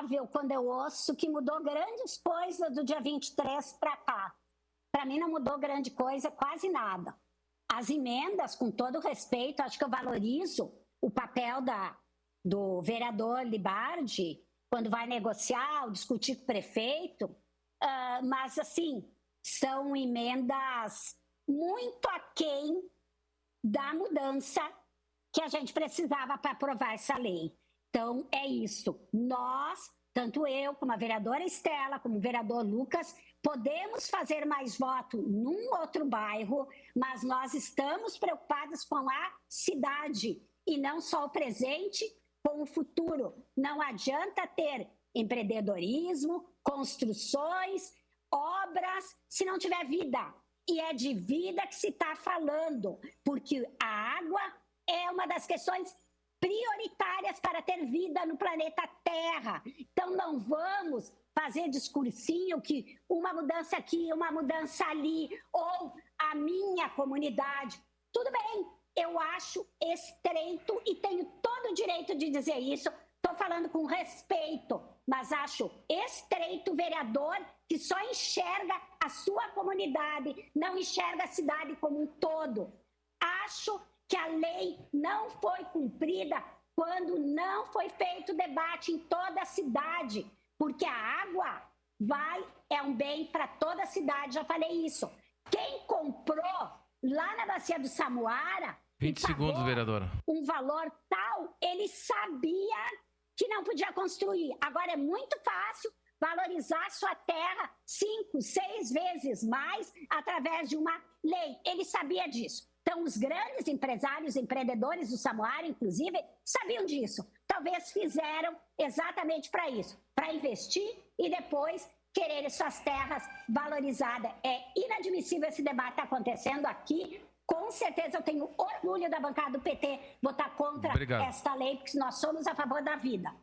improvável quando eu ouço que mudou grandes coisas do dia 23 para cá. Para mim não mudou grande coisa, quase nada. As emendas, com todo respeito, acho que eu valorizo o papel do vereador Libardi, quando vai negociar ou discutir com o prefeito, mas, assim, são emendas muito aquém da mudança que a gente precisava para aprovar essa lei. Então, é isso. Nós, tanto eu, como a vereadora Estela, como o vereador Lucas, podemos fazer mais voto num outro bairro, mas nós estamos preocupados com a cidade e não só o presente, com o futuro. Não adianta ter empreendedorismo, construções, obras, se não tiver vida. E é de vida que se está falando, porque a água é uma das questões prioritárias para ter vida no planeta Terra. Então não vamos fazer discursinho que uma mudança aqui, uma mudança ali, ou a minha comunidade. Tudo bem, eu acho estreito e tenho todo o direito de dizer isso. Estou falando com respeito, mas acho estreito o vereador que só enxerga a sua comunidade, não enxerga a cidade como um todo. Acho que a lei não foi cumprida quando não foi feito debate em toda a cidade, porque a água é um bem para toda a cidade, já falei isso. Quem comprou lá na Bacia do Samuara 20 segundos, vereadora. Um valor tal, ele sabia que não podia construir. Agora é muito fácil valorizar sua terra 5, 6 vezes mais através de uma lei. Ele sabia disso. Então, os grandes empresários, empreendedores do Samuara, inclusive, sabiam disso. Talvez fizeram exatamente para isso, para investir e depois quererem suas terras valorizadas. É inadmissível esse debate acontecendo aqui. Com certeza eu tenho orgulho da bancada do PT votar contra esta lei, porque nós somos a favor da vida.